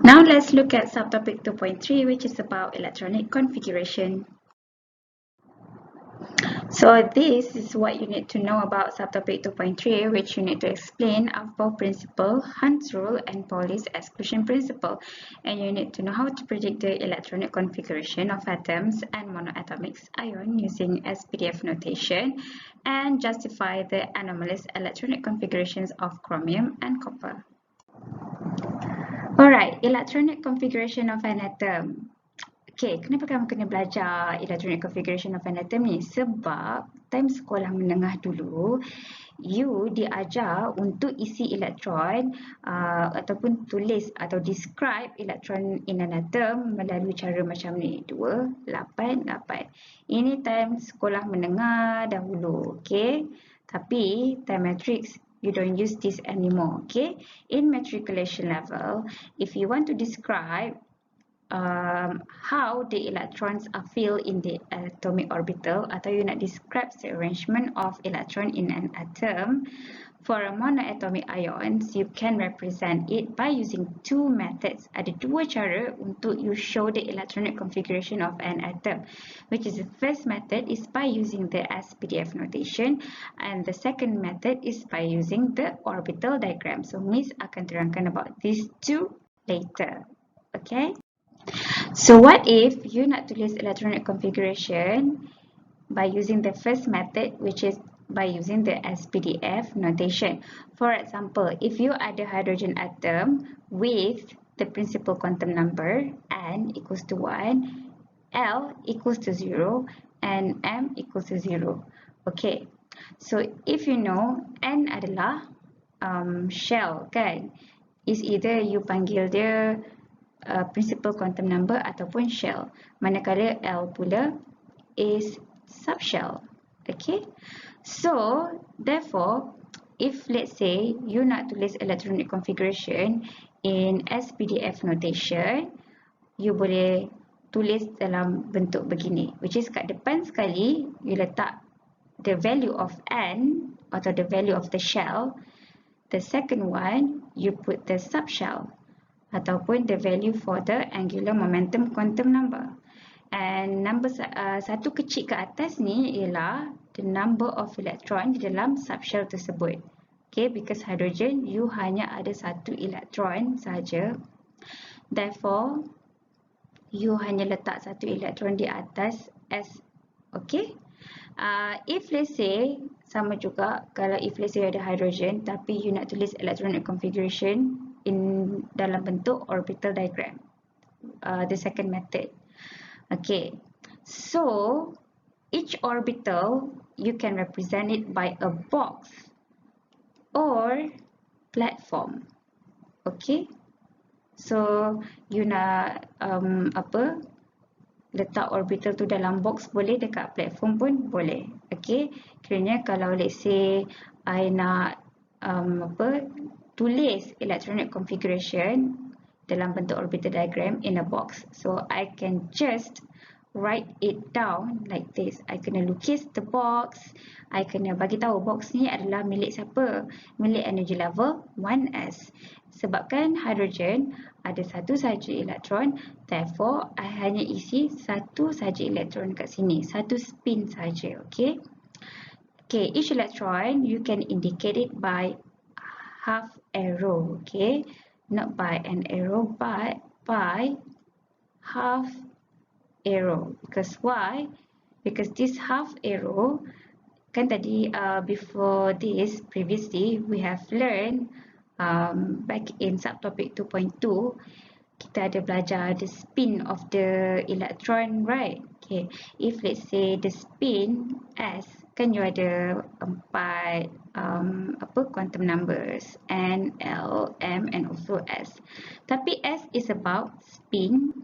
Now let's look at subtopic 2.3, which is about electronic configuration. So this is what you need to know about subtopic 2.3, which you need to explain Aufbau Principle, Hund's rule, and Pauli's exclusion principle. And you need to know how to predict the electronic configuration of atoms and monoatomic ion using SPDF notation, and justify the anomalous electronic configurations of chromium and copper. Alright, electronic configuration of an atom. Okay, kenapa kamu kena belajar electronic configuration of an atom ni? Sebab time sekolah menengah dulu, you diajar untuk isi elektron ataupun tulis atau describe elektron in an atom melalui cara macam ni. 2, 8, 8. Ini time sekolah menengah dahulu, okay? Tapi time matrix, you don't use this anymore, okay? In matriculation level, if you want to describe how the electrons are filled in the atomic orbital, atau you nak describe the arrangement of electron in an atom for a monoatomic ions, you can represent it by using two methods. Ada dua cara untuk you show the electronic configuration of an atom, which is the first method is by using the SPDF notation, and the second method is by using the orbital diagram. So Miss akan terangkan about these two later. Okay? So what if you nak tulis electronic configuration by using the first method, which is by using the SPDF notation. For example, if you ada hydrogen atom with the principal quantum number n equals to 1, L equals to 0, and M equals to 0. Okay, so if you know n adalah shell kan, is either you panggil dia principal quantum number ataupun shell, manakala L pula is subshell. Okay, so therefore if let's say you nak tulis electronic configuration in SPDF notation, you boleh tulis dalam bentuk begini, which is kat depan sekali you letak the value of n atau the value of the shell, the second one you put the subshell ataupun the value for the angular momentum quantum number. And number satu kecil ke atas ni ialah the number of electron di dalam subshell tersebut. Okay, because hydrogen you hanya ada satu elektron saja. Therefore, you hanya letak satu elektron di atas S. Okay. If let's say sama juga, kalau if let's say ada hydrogen tapi you nak tulis electronic configuration in dalam bentuk orbital diagram, the second method. Okay, so each orbital you can represent it by a box or platform. Okay, so you nak letak orbital tu dalam box boleh, dekat platform pun boleh. Okay, kiranya kalau let's say I nak tulis electronic configuration dalam bentuk orbital diagram in a box, so I can just write it down like this. I kena lukis the box, I kena bagi tahu box ni adalah milik siapa, milik energy level 1s. Sebabkan hydrogen ada satu saja elektron, therefore I hanya isi satu saja elektron kat sini, satu spin saja. Okay, okay, each electron you can indicate it by half arrow. Okay, not by an arrow but by half arrow. Because why? Because this half arrow, kan tadi before this previously we have learned back in subtopic 2.2 kita ada belajar the spin of the electron, right? Okay, if let's say the spin S, kan you ada 4 quantum numbers, N, L, M and also S. Tapi S is about spin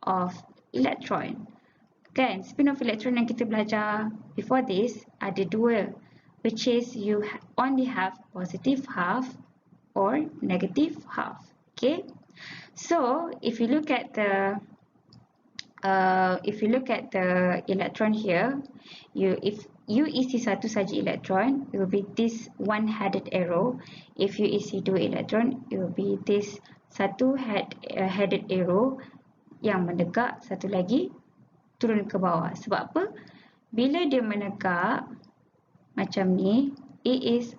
of electron. Kan, spin of electron yang kita belajar before this ada dua, which is you only have positive half or negative half. Okay, so if you look at the electron here, if you isi satu saja elektron, it will be this one-headed arrow. If you isi dua elektron, it will be this satu headed arrow yang menegak, satu lagi turun ke bawah. Sebab apa? Bila dia menegak macam ni, it is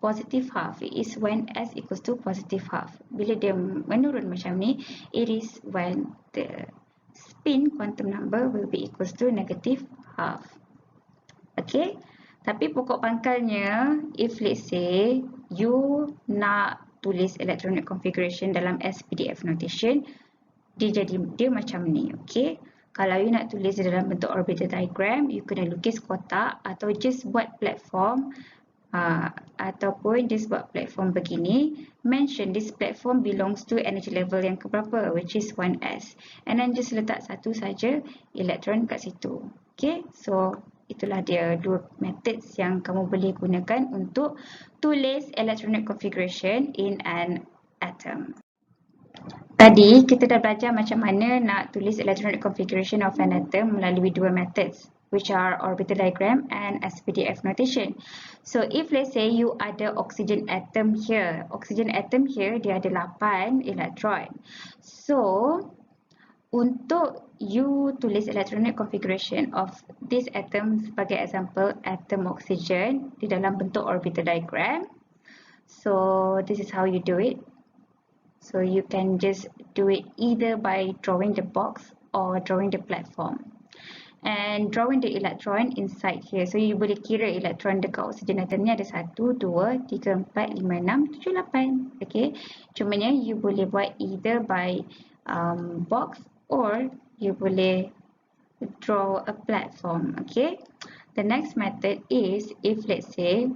positive half. It is when S equals to positive half. Bila dia menurun macam ni, it is when the spin quantum number will be equals to negative half. Okay? Tapi pokok pangkalnya, if let's say you nak tulis electronic configuration dalam SPDF notation, dia macam ni. Okay? Kalau you nak tulis dalam bentuk orbital diagram, you kena lukis kotak atau just buat platform ataupun just buat platform begini. Mention this platform belongs to energy level yang keberapa, which is 1s. And then just letak satu saja elektron kat situ. Okay, so itulah dia dua methods yang kamu boleh gunakan untuk tulis electronic configuration in an atom. Tadi kita dah belajar macam mana nak tulis electronic configuration of an atom melalui dua methods, which are orbital diagram and SPDF notation. So if let's say you ada oxygen atom here, dia ada 8 elektron. So untuk you tulis electronic configuration of this atom, sebagai example atom oxygen di dalam bentuk orbital diagram, so this is how you do it. So you can just do it either by drawing the box or drawing the platform. And drawing the electron inside here. So you boleh kira elektron dekat oksigen atom ni ada 1, 2, 3, 4, 5, 6, 7, 8. Okay. Cumanya you boleh buat either by box or you boleh draw a platform. Okay. The next method is if let's say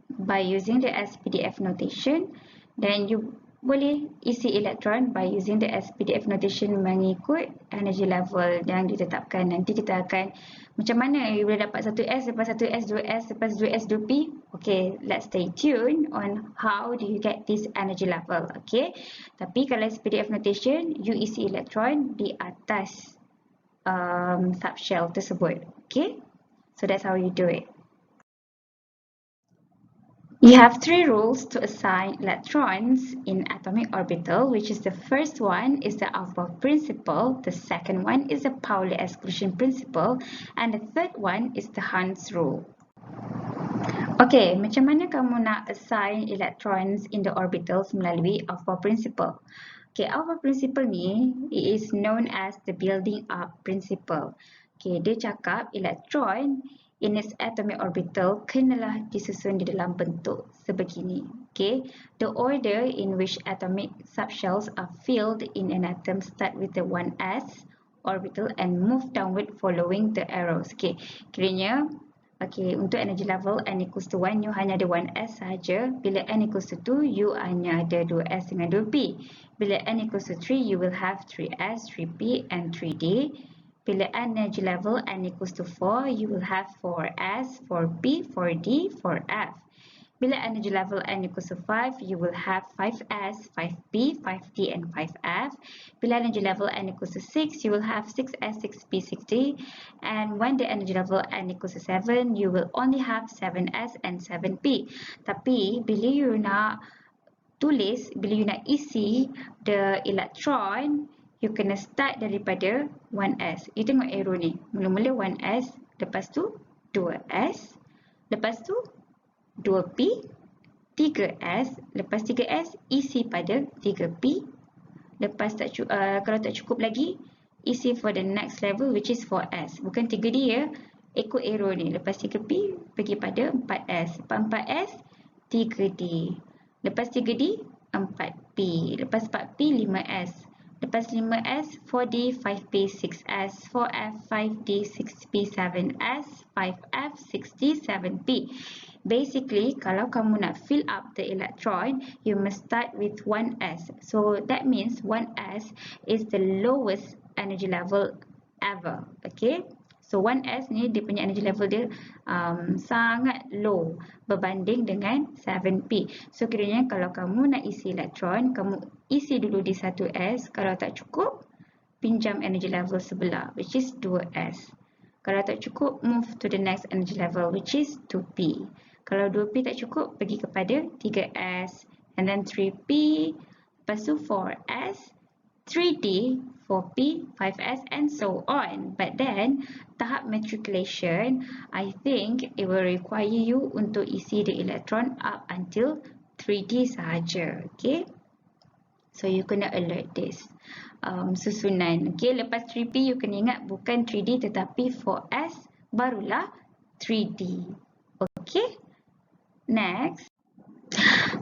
by using the SPDF notation, then you boleh isi elektron by using the SPDF notation mengikut energy level yang ditetapkan. Nanti kita akan macam mana you boleh dapat 1s, lepas 1s, 2s, lepas 2s, 2p. Okay, let's stay tuned on how do you get this energy level. Okay, tapi kalau SPDF notation, you isi elektron di atas subshell tersebut. Okay, so that's how you do it. You have 3 rules to assign electrons in atomic orbital, which is the first one is the Aufbau Principle, the second one is the Pauli Exclusion Principle, and the third one is the Hund's Rule. Okay, macam mana kamu nak assign electrons in the orbitals melalui Aufbau Principle? Okay, Aufbau Principle ni is known as the building up principle. Okay, dia cakap elektron in its atomic orbital kenalah disusun di dalam bentuk sebegini. Okay, the order in which atomic subshells are filled in an atom start with the 1s orbital and move downward following the arrows. Okay, kiranya untuk energy level n equals to 1, you hanya ada 1s saja. Bila n equals to 2, you hanya ada 2s dengan 2p. Bila n equals to 3, you will have 3s, 3p and 3d. Bila energy level n equals to 4, you will have 4s, 4p, 4d, 4f. Bila energy level n equals to 5, you will have 5s, 5p, 5d, and 5f. Bila energy level n equals to 6, you will have 6s, 6p, 6d. And when the energy level n equals to 7, you will only have 7s and 7p. Tapi bila you nak tulis, bila you nak isi the electron, you kena start daripada 1s. You tengok arrow ni. Mula-mula 1s, lepas tu 2s, lepas tu 2p, 3s, lepas 3s isi pada 3p. Lepas kalau tak cukup lagi, isi for the next level which is 4s. Bukan 3d ya. Ikut arrow ni. Lepas 3p pergi pada 4s. Lepas 4s 3d. Lepas 3d 4p. Lepas 4p 5s. Lepas 5s, 4d, 5p, 6s, 4f, 5d, 6p, 7s, 5f, 6d, 7p. Basically, kalau kamu nak fill up the electron, you must start with 1s. So that means 1s is the lowest energy level ever. Okay? So 1s ni dia punya energy level dia sangat low berbanding dengan 7p. So kiranya kalau kamu nak isi elektron, kamu isi dulu di 1s. Kalau tak cukup, pinjam energy level sebelah, which is 2s. Kalau tak cukup, move to the next energy level, which is 2p. Kalau 2p tak cukup, pergi kepada 3s, and then 3p, lepas tu 4s, 3d, 4p, 5s and so on. But then tahap matriculation, I think it will require you untuk isi the electron up until 3d sahaja. Okay, so you kena alert this susunan. Okay, lepas 3p you kena ingat bukan 3d tetapi 4s barulah 3d. Okay, next.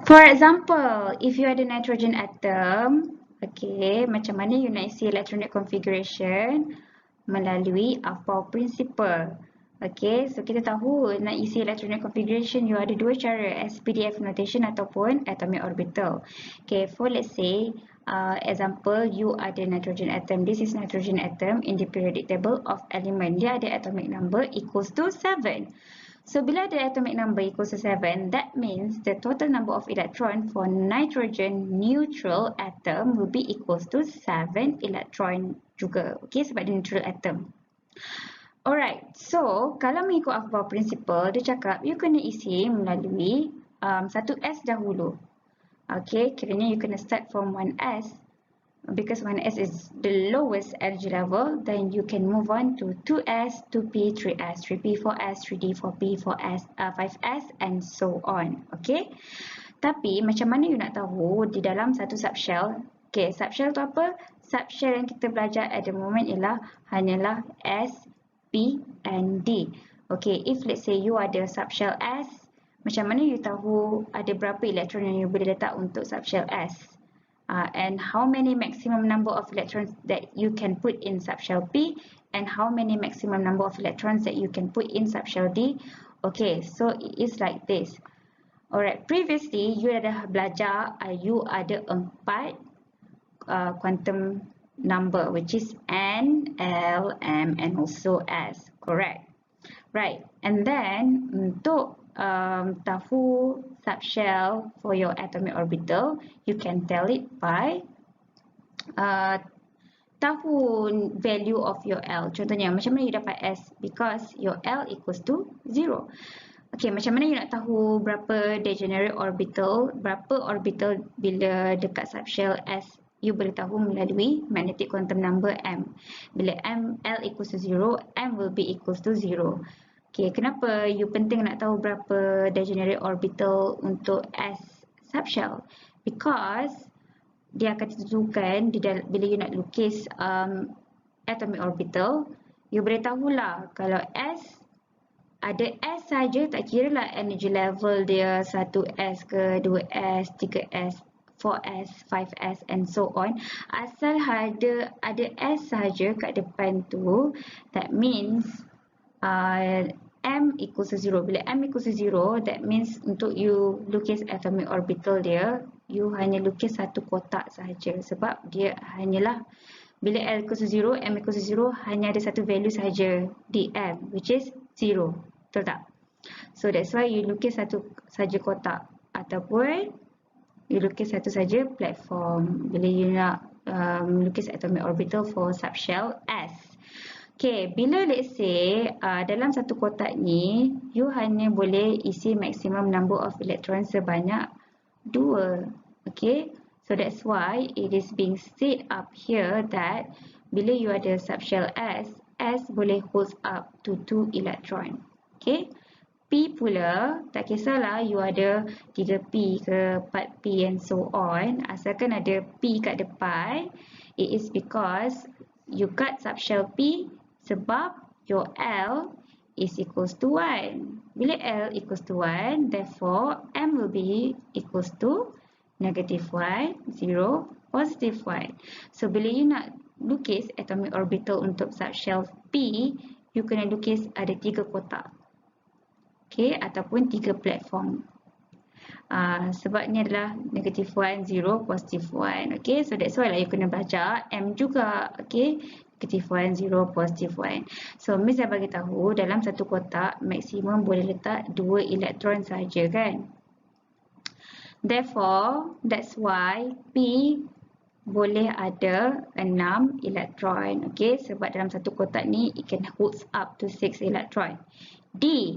For example, if you ada nitrogen atom, okay, macam mana you nak isi electronic configuration? Melalui Aufbau Principle. Okay, so kita tahu nak isi electronic configuration, you ada dua cara, SPDF notation ataupun atomic orbital. Okay, for let's say, example, you ada nitrogen atom. This is nitrogen atom in the periodic table of element. Dia ada atomic number equals to 7. So, bila ada atomic number equals to 7, that means the total number of electron for nitrogen neutral atom will be equals to 7 electron juga. Okay, sebab dia neutral atom. Alright, so kalau mengikut Aufbau Principle, dia cakap you kena isi melalui 1s dahulu. Okay, kiranya you kena start from 1s. Because 1s is the lowest energy level, then you can move on to 2s, 2p, 3s, 3p, 4s, 3d, 4p, 4s, 5s and so on. Okay, tapi macam mana you nak tahu di dalam satu subshell? Okay, subshell tu apa? Subshell yang kita belajar at the moment ialah hanyalah S, P and D. Okay, if let's say you ada subshell S, macam mana you tahu ada berapa elektron yang you boleh letak untuk subshell S? And how many maximum number of electrons that you can put in subshell P, and how many maximum number of electrons that you can put in subshell D? Okay, so it is like this. Alright, previously you ada belajar you ada 4 quantum number, which is N, L, M and also S, correct? Right, and then untuk tahu subshell for your atomic orbital, you can tell it by tahu value of your L. Contohnya, macam mana you dapat S? Because your L equals to 0. Okay, macam mana you nak tahu berapa degenerate orbital, berapa orbital bila dekat subshell S? You boleh tahu melalui magnetic quantum number M. Bila L equals to 0, M will be equals to 0. Okay, kenapa you penting nak tahu berapa degenerate orbital untuk S subshell? Because dia akan ditentukan bila you nak lukis atomic orbital, you boleh tahulah kalau S ada S saja, tak kira lah energy level dia 1S ke 2S, 3S, 4S, 5S and so on. Asal ada S saja kat depan tu, that means M equals to 0. Bila M equals to 0, that means untuk you lukis atomic orbital dia, you hanya lukis satu kotak sahaja. Sebab dia hanyalah, bila L equals to 0, M equals to 0, hanya ada satu value sahaja di M, which is 0. Betul tak? So that's why you lukis satu saja kotak. Ataupun you lukis satu saja platform bila you nak lukis atomic orbital for subshell S. Okay, bila let's say dalam satu kotak ni, you hanya boleh isi maximum number of electrons sebanyak 2. Okay, so that's why it is being said up here that bila you ada subshell S, S boleh hold up to 2 electron. Okay, P pula, tak kisahlah you ada 3P ke 4P and so on, asalkan ada P kat depan, it is because you cut subshell P sebab your L is equals to 1. Bila L equals to 1, therefore M will be equals to negative 1, 0, positive 1. So bila you nak lukis atomic orbital untuk subshell P, you kena lukis ada 3 kotak. Okay, ataupun 3 platform. Sebab ni adalah negative 1, 0, positive 1. Okay, so that's why lah you kena baca M juga. Okay, negative 1, 0, positive 1. So, Miss dah bagi tahu dalam satu kotak maksimum boleh letak 2 elektron saja kan. Therefore, that's why P boleh ada 6 elektron. Okay, sebab dalam satu kotak ni it can hold up to 6 elektron. D,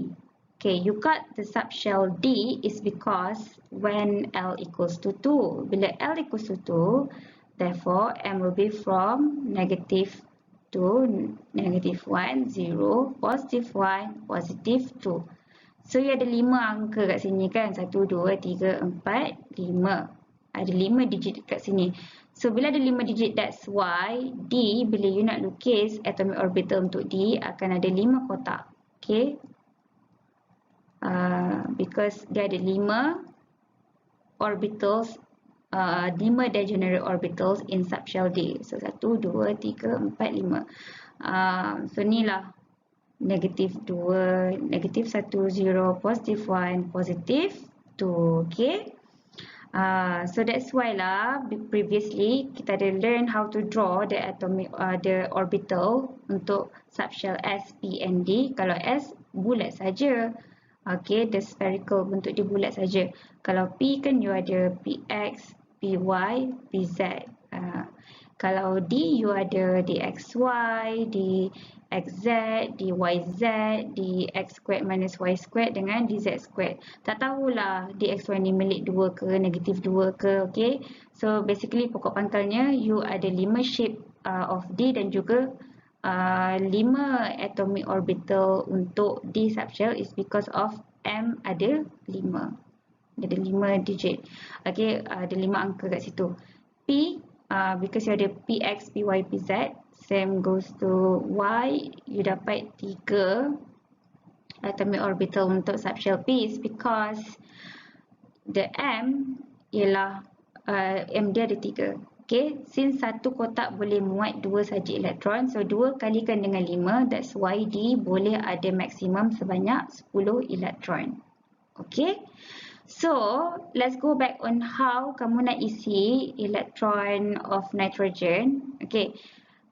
Okay, you got the subshell D is because when L equals to 2. Bila L equals to 2, therefore M will be from negative 2, negative 1, 0, positive 1, positive 2. So, you ada 5 angka kat sini kan? 1, 2, 3, 4, 5. Ada 5 digit kat sini. So, bila ada 5 digit, that's why D, bila you nak lukis atomic orbital untuk D, akan ada 5 kotak. Okay? Because dia ada 5 orbitals, 5 degenerate orbitals in subshell D. So 1, 2, 3, 4, 5. So ni lah negative 2, negative 1, 0, positive 1, positive 2. Okay. So that's why lah previously kita ada learn how to draw the atomic the orbital untuk subshell S, P and D. Kalau S bulat saja. Okay, the spherical bentuk dia bulat saja. Kalau P kan you ada PX, PY, PZ. Kalau D you ada DXY, DXZ, DYZ, DX squared minus Y squared dengan DZ squared. Tak tahulah DXY ni milik 2 ke, negatif 2 ke, okay. So basically pokok pangkalnya you ada 5 shape of D dan juga 5 atomic orbital untuk D subshell is because of M ada 5. Ada 5 digit. Okay, ada 5 angka kat situ. P, because you ada PX, PY, PZ, same goes to Y, you dapat 3 atomic orbital untuk subshell P is because the M ialah M dia ada 3. Okay, since satu kotak boleh muat 2 saja elektron, so 2 kalikan dengan 5, that's why D boleh ada maksimum sebanyak 10 elektron. Okay, so let's go back on how kamu nak isi elektron of nitrogen. Okay,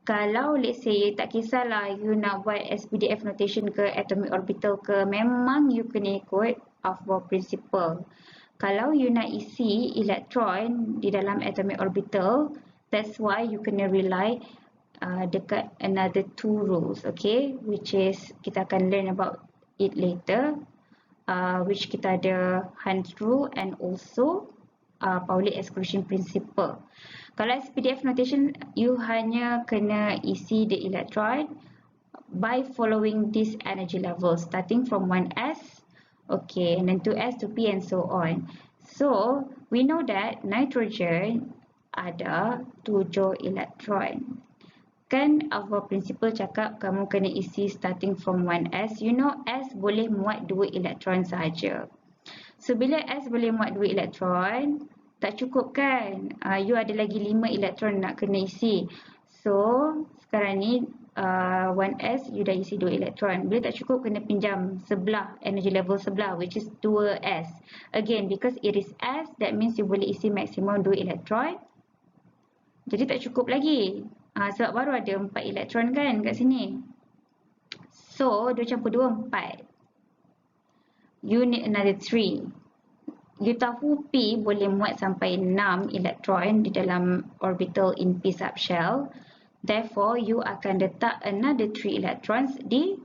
kalau let's say tak kisahlah you nak buat SPDF notation ke atomic orbital ke, memang you kena ikut Aufbau Principle. Kalau you nak isi elektron di dalam atomic orbital, that's why you kena rely dekat another 2 rules, okay, which is kita akan learn about it later, which kita ada Hund rule and also Pauli exclusion principle. Kalau SPDF notation, you hanya kena isi the electron by following this energy level, starting from 1s. Okay, and then 2s to P and so on. So, we know that nitrogen ada 7 elektron. Kan Aufbau Principle cakap kamu kena isi starting from 1s. You know S boleh muat 2 elektron sahaja. So, bila S boleh muat 2 elektron, tak cukup kan? You ada lagi 5 elektron nak kena isi. So, sekarang ni 1s you dah isi 2 elektron. Bila tak cukup kena pinjam sebelah, energy level sebelah, which is 2s. Again, because it is S, that means you boleh isi maksimum 2 elektron. Jadi tak cukup lagi. Sebab baru ada 4 elektron kan kat sini. So, 2 campur 2, 4. You need another 3. You tahu P boleh muat sampai 6 elektron di dalam orbital in P subshell. Therefore, you akan letak another 3 electrons di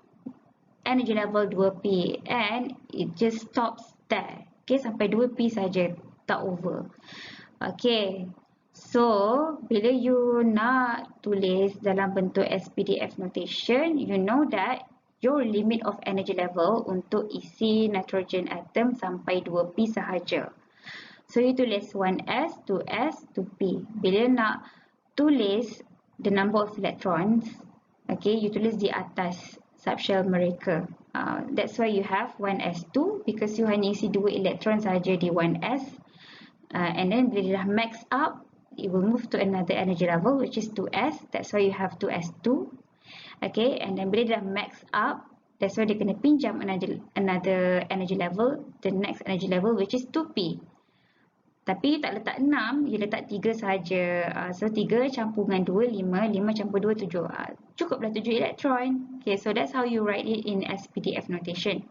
energy level 2p and it just stops there. Okay, sampai 2p saja, tak over. Okay, so bila you nak tulis dalam bentuk SPDF notation, you know that your limit of energy level untuk isi nitrogen atom sampai 2p sahaja. So, you tulis 1s, 2s, 2p. Bila nak tulis the number of electrons, okay, you tulis di atas subshell mereka. That's why you have 1s2 because you hanya isi 2 elektron saja di 1s. And then bila dah max up, it will move to another energy level which is 2s. That's why you have 2s2. Okay, and then bila dah max up, that's why dia kena pinjam another energy level, the next energy level which is 2p. Tapi tak letak 6, you letak 3 sahaja. So 3 campur dengan 2, 5, 5 campur 2, 7. Cukuplah 7 elektron. Okay, so that's how you write it in SPDF notation.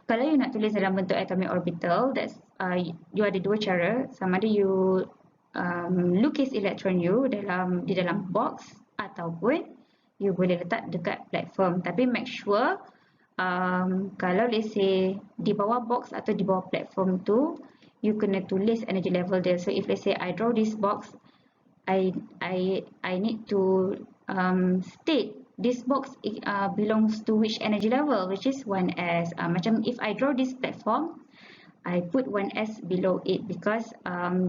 Kalau you nak tulis dalam bentuk atomic orbital, that's you ada 2 cara. Sama ada you lukis elektron you di dalam box ataupun you boleh letak dekat platform. Tapi make sure kalau let's say di bawah box atau di bawah platform tu, you kena tulis energy level dia. So if let's say I draw this box, I need to state this box belongs to which energy level, which is 1s. Macam if I draw this platform, I put 1s below it because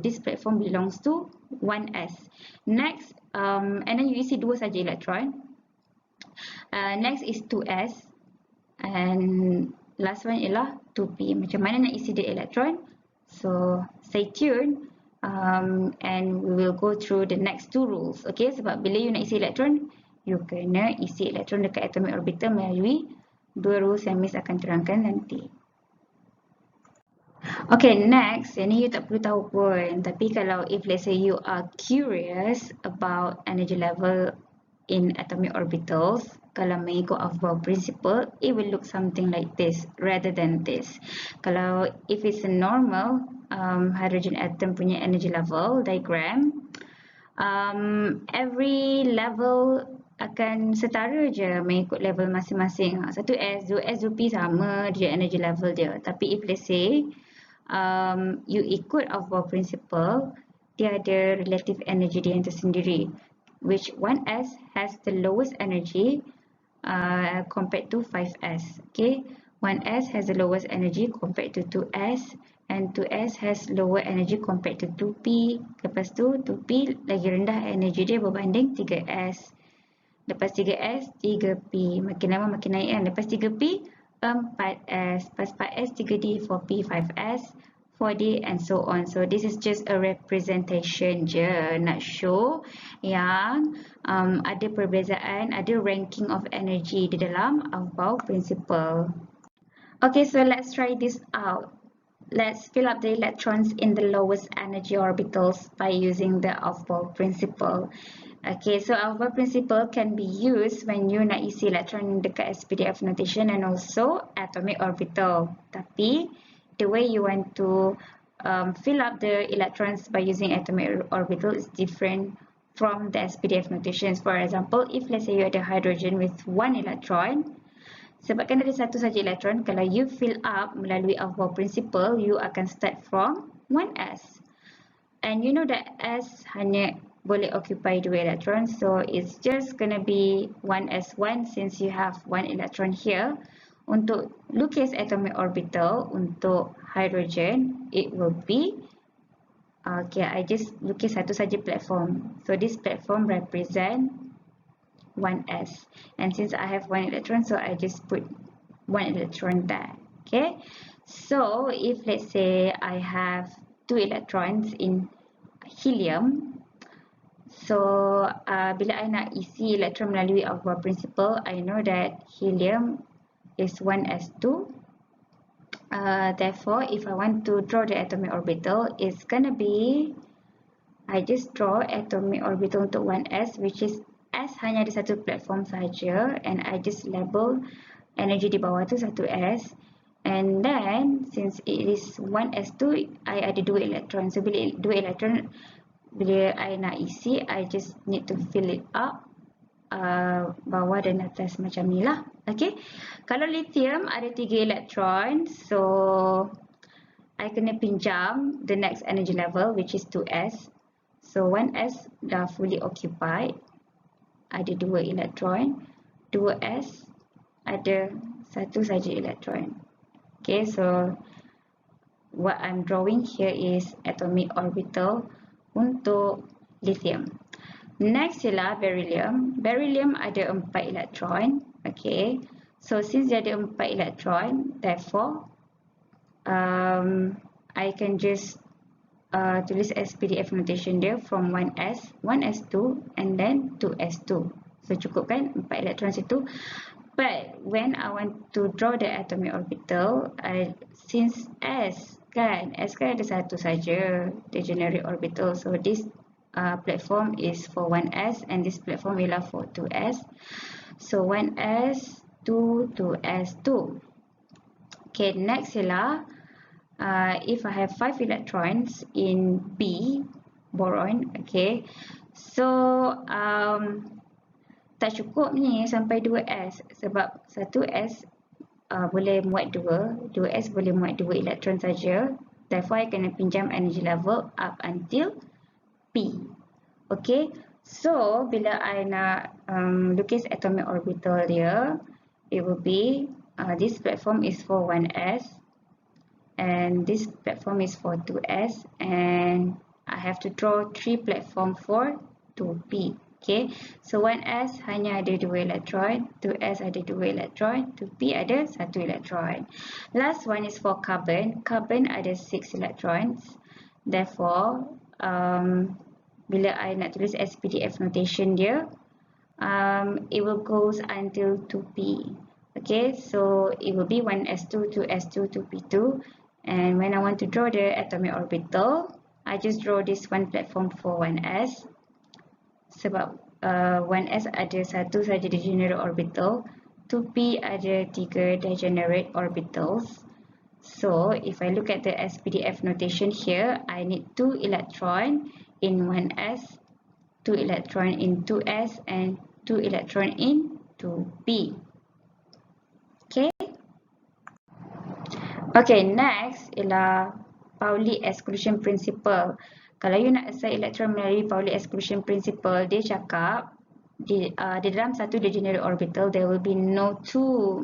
this platform belongs to 1s. Next, and then you isi 2 saja elektron. Next is 2s, and last one ialah 2p. Macam mana nak isi the elektron? So stay tuned, and we will go through the next 2 rules. Okay, sebab bila you nak isi elektron, you kena isi elektron dekat atomic orbital melalui 2 rules yang Miss akan terangkan nanti. Okay, next, yang ni you tak perlu tahu pun. Tapi kalau if let's say you are curious about energy level in atomic orbitals, kalau mengikut Aufbau Principle, it will look something like this rather than this. Kalau if it's a normal hydrogen atom punya energy level diagram, every level akan setara je mengikut level masing-masing. 1s, 2s, 2p sama dia energy level dia. Tapi if let's say you ikut Aufbau Principle, dia ada relative energy dia yang tersendiri, which 1s has the lowest energy compared to 5s. Okay, 1s has the lowest energy compared to 2s, and 2s has lower energy compared to 2p. Lepas tu 2p lagi rendah energy dia berbanding 3s. Lepas 3s, 3p. Makin lama makin naik kan. Lepas 3p, 4s. Lepas 4s, 3d, 4p, 5s, 4d, and so on. So this is just a representation je. Nak show yang ada perbezaan, ada ranking of energy di dalam Aufbau Principle. Okay, so let's try this out. Let's fill up the electrons in the lowest energy orbitals by using the Aufbau Principle. Okay, so Aufbau Principle can be used when you nak isi elektron dekat SPDF notation and also atomic orbital. Tapi the way you want to fill up the electrons by using atomic orbital is different from the SPDF notations. For example, if let's say you ada hydrogen with 1 electron, sebabkan ada satu saja elektron, kalau you fill up melalui Aufbau Principle, you akan start from 1s. And you know that s hanya boleh occupy 2 electrons, so it's just gonna be 1s1 since you have 1 electron here. Untuk lukis atomic orbital untuk hydrogen, it will be okay, I just lukis satu saja platform. So this platform represent 1s, and since I have 1 electron, so I just put 1 electron there. Okay, so if let's say I have 2 electrons in helium, so bila I nak isi elektron melalui Aufbau Principle, I know that helium is 1s2. Therefore, if I want to draw the atomic orbital, it's gonna be, I just draw atomic orbital untuk 1s, which is s hanya ada satu platform saja, and I just label energy di bawah tu 1s. And then since it is 1s2, I ada 2 elektron. So bila 2 elektron, bila I nak isi, I just need to fill it up bawah dan atas macam ni lah. Okay, kalau lithium ada 3 elektron, so I kena pinjam the next energy level, which is 2s. So 1s dah fully occupied, ada 2 elektron. 2s ada satu saja elektron. Okay, so what I'm drawing here is atomic orbital untuk lithium. Next ialah beryllium. Beryllium ada 4 elektron. Okay, so since dia ada 4 elektron, therefore I can just tulis SPDF notation dia from 1s, 1s2, and then 2s2. So cukup kan 4 elektron situ. But when I want to draw the atomic orbital, since S kan ada satu saja, the generic orbital, so this platform is for 1s and this platform ialah for 2s. So 1s, 2, 2s2. Okay, next ialah if I have 5 electrons in B, boron, okay, so tak cukup ni sampai 2s sebab 1s boleh muat 2s boleh muat 2 elektron saja. Therefore, I kena pinjam energy level up until P. Okay, so bila I nak lukis atomic orbital dia, it will be this platform is for 1s and this platform is for 2s, and I have to draw 3 platform for 2p. Okay, so 1s hanya ada 2 elektron, 2s ada 2 elektron, 2p ada 1 elektron. Last one is for carbon. Carbon ada 6 electrons. Therefore, bila I nak tulis SPDF notation dia, it will goes until 2p. Okay, so it will be 1s2, 2s2, 2p2. And when I want to draw the atomic orbital, I just draw this one platform for 1s. Sebab 1s ada 1 saja degenerate orbital, 2p ada 3 degenerate orbitals. So if I look at the SPDF notation here, I need 2 electron in 1s, 2 electron in 2s, and 2 electron in 2p. Okay. Okay, next ialah Pauli Exclusion Principle. Kalau you nak assign elektron melalui Pauli Exclusion Principle, dia cakap di dalam satu degenerate orbital, there will be no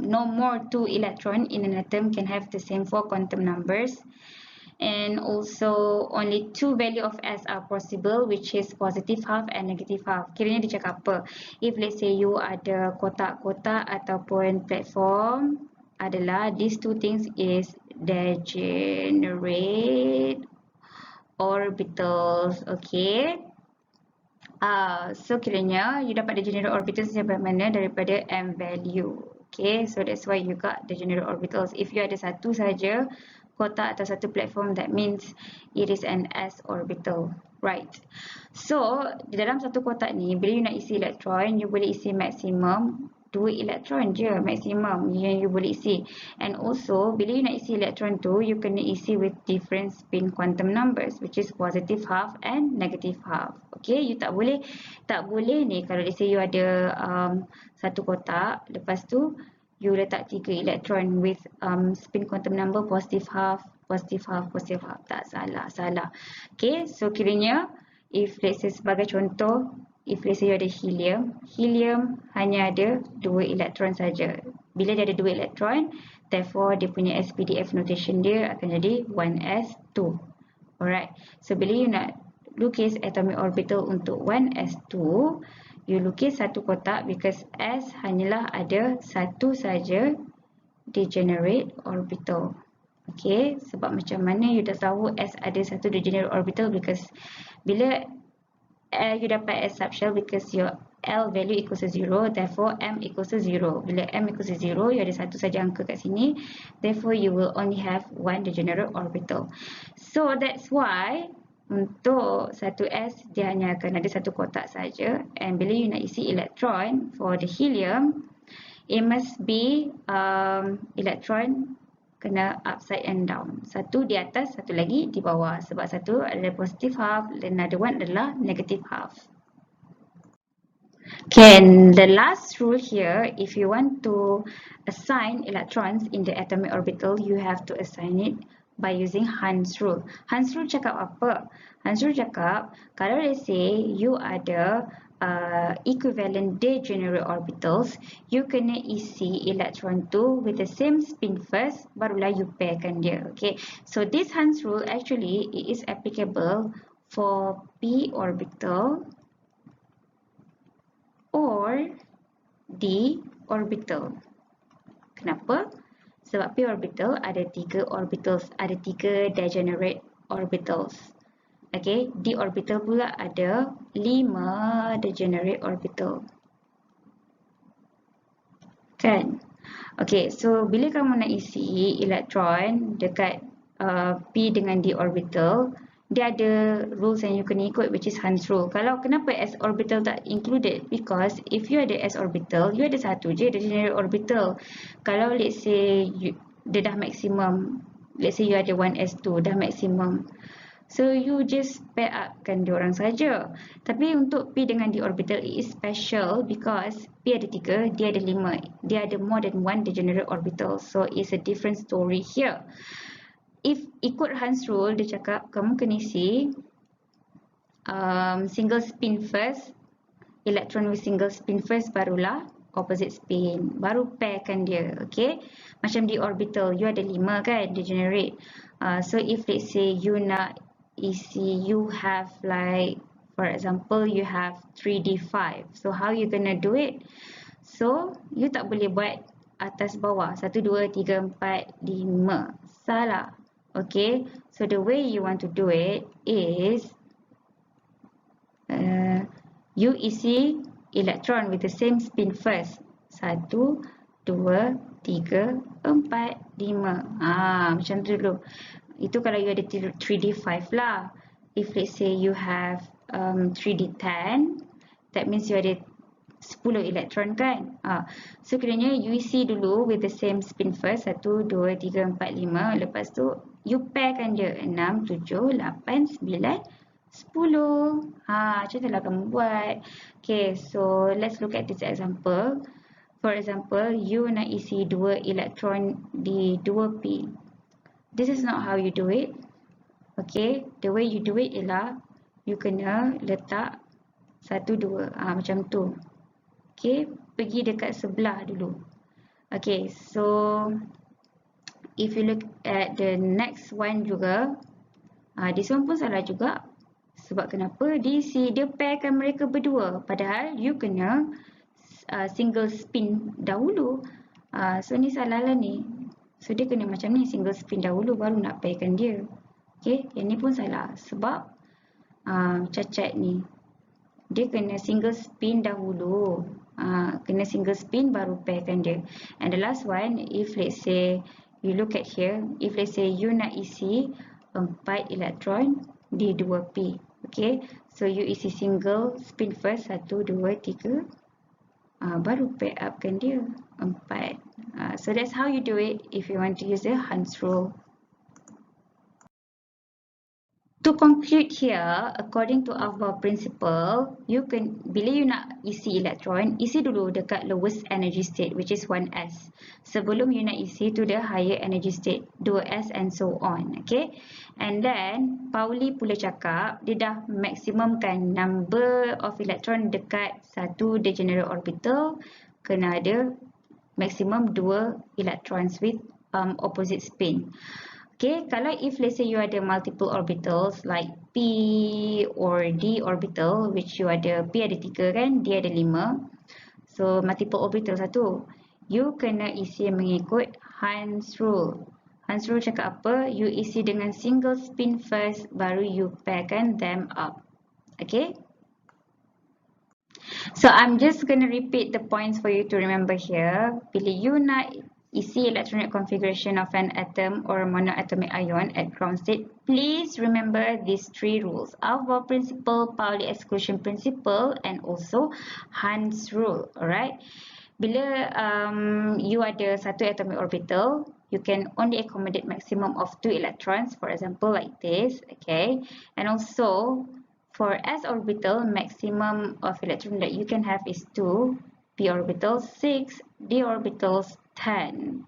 more 2 electron in an atom can have the same 4 quantum numbers, and also only 2 value of S are possible, which is positive half and negative half. Kiranya dia cakap apa? If let's say you ada kotak-kotak ataupun platform, adalah these two things is degenerate orbitals. Okay, so kiranya you dapat degenerate orbitals sampai mana daripada M value. Okay, so that's why you got degenerate orbitals. If you ada satu saja kotak atau satu platform, that means it is an S orbital, right? So di dalam satu kotak ni, bila you nak isi elektron, you boleh isi maksimum 2 elektron je maksimum yang you boleh isi. And also bila you nak isi elektron tu, you kena isi with different spin quantum numbers, which is positive half and negative half. Okay, you tak boleh ni kalau let's say you ada satu kotak, lepas tu you letak 3 elektron with spin quantum number positive half, positive half, positive half. Tak, salah. Okay, so kiranya if let's say sebagai contoh, if let's say you ada helium hanya ada 2 elektron saja. Bila dia ada 2 elektron, therefore dia punya SPDF notation dia akan jadi 1s2. Alright, so bila you nak lukis atomic orbital untuk 1s2, you lukis satu kotak because S hanyalah ada satu saja degenerate orbital. Okay, sebab macam mana you dah tahu S ada satu degenerate orbital? Because bila you dapat S subshell, because your L value equals to 0, therefore M equals to 0. Bila M equals to 0, you ada satu saja angka kat sini, therefore you will only have one degenerate orbital. So that's why untuk satu S dia hanya akan ada satu kotak saja, and bila you nak isi elektron for the helium, it must be elektron kena upside and down. Satu di atas, satu lagi di bawah. Sebab satu adalah positive half, dan another one adalah negative half. Okay, and the last rule here, if you want to assign electrons in the atomic orbital, you have to assign it by using Hund's rule. Hund's rule cakap apa? Hund's rule cakap, kalau let's say you ada equivalent degenerate orbitals, you kena isi electron tu with the same spin first, barulah you pairkan dia. Okay, so this Hund's rule actually it is applicable for p orbital or d orbital. Kenapa? Sebab p orbital ada 3 orbitals, ada 3 degenerate orbitals. Okay, d orbital pula ada 5 degenerate orbital. Kan? Okay, so bila kamu nak isi elektron dekat p dengan d orbital, dia ada rules yang you kena ikut, which is Hund's rule. Kalau kenapa s orbital tak included? Because if you ada s orbital, you ada satu je degenerate orbital. Kalau let's say dia dah maksimum, let's say you ada 1s2 dah maksimum. So you just pair upkan diorang saja. Tapi untuk P dengan D orbital it is special because P ada 3, D ada 5. Dia ada more than one degenerate orbital. So it's a different story here. If ikut Hund's rule, dia cakap kamu kena isi single spin first, electron with single spin first, barulah opposite spin, baru pairkan dia. Okay, macam di orbital you ada 5 kan degenerate. So if let's say you nak isi, you have like for example you have 3D5, so how you gonna do it? So you tak boleh buat atas bawah 1 2 3 4 5, salah. Okay, so the way you want to do it is you isi electron with the same spin first. 1 2 3 4 5. Macam tu dulu. Itu kalau you ada 3D5 lah. If let's say you have 3D10, that means you ada 10 elektron kan. So kiranya you isi dulu with the same spin first. 1 2 3 4 5. Lepas tu you pairkan je 6 7 8 9 10. Macam tu lah kamu buat. Okay, so let's look at this example. For example, you nak isi 2 elektron di 2p. This is not how you do it. Okay, the way you do it ialah you kena letak 1 2 macam tu. Okay, pergi dekat sebelah dulu. Okay, so if you look at the next one juga, this one pun salah juga. Sebab kenapa? Dia pairkan mereka berdua. Padahal you kena single spin dahulu. So ni salah lah ni. So dia kena macam ni, single spin dahulu baru nak pairkan dia. Okay, yang ni pun salah. Sebab cacat ni. Dia kena single spin dahulu. Kena single spin baru pairkan dia. And the last one, if let's say you look at here, if let's say you nak isi 4 elektron di 2p. Okay, so you isi single spin first 1 2 3, baru pair upkan dia 4. So that's how you do it if you want to use the Hund's rule. To conclude here, according to Aufbau Principle, bila you nak isi elektron, isi dulu dekat lowest energy state, which is 1s. Sebelum you nak isi to the higher energy state, 2s and so on. Okay, and then Pauli pula cakap dia dah maksimumkan number of electron dekat satu degenerate orbital, kena ada maximum 2 electrons with opposite spin. Okay, kalau if let's say you ada multiple orbitals like P or D orbital, which you ada P ada 3 kan, D ada 5. So multiple orbital satu. You kena isi mengikut Hund's rule. Hund's rule cakap apa? You isi dengan single spin first, baru you pairkan them up. Okay? So I'm just gonna repeat the points for you to remember here. Bila you nak isi electronic configuration of an atom or monoatomic ion at ground state, please remember these 3 rules: Aufbau Principle, Pauli Exclusion Principle, and also Hund's rule. Alright. Bila you ada satu atomic orbital, you can only accommodate maximum of 2 electrons, for example like this. Okay, and also for s orbital, maximum of electron that you can have is 2, p orbitals 6, d orbitals 10.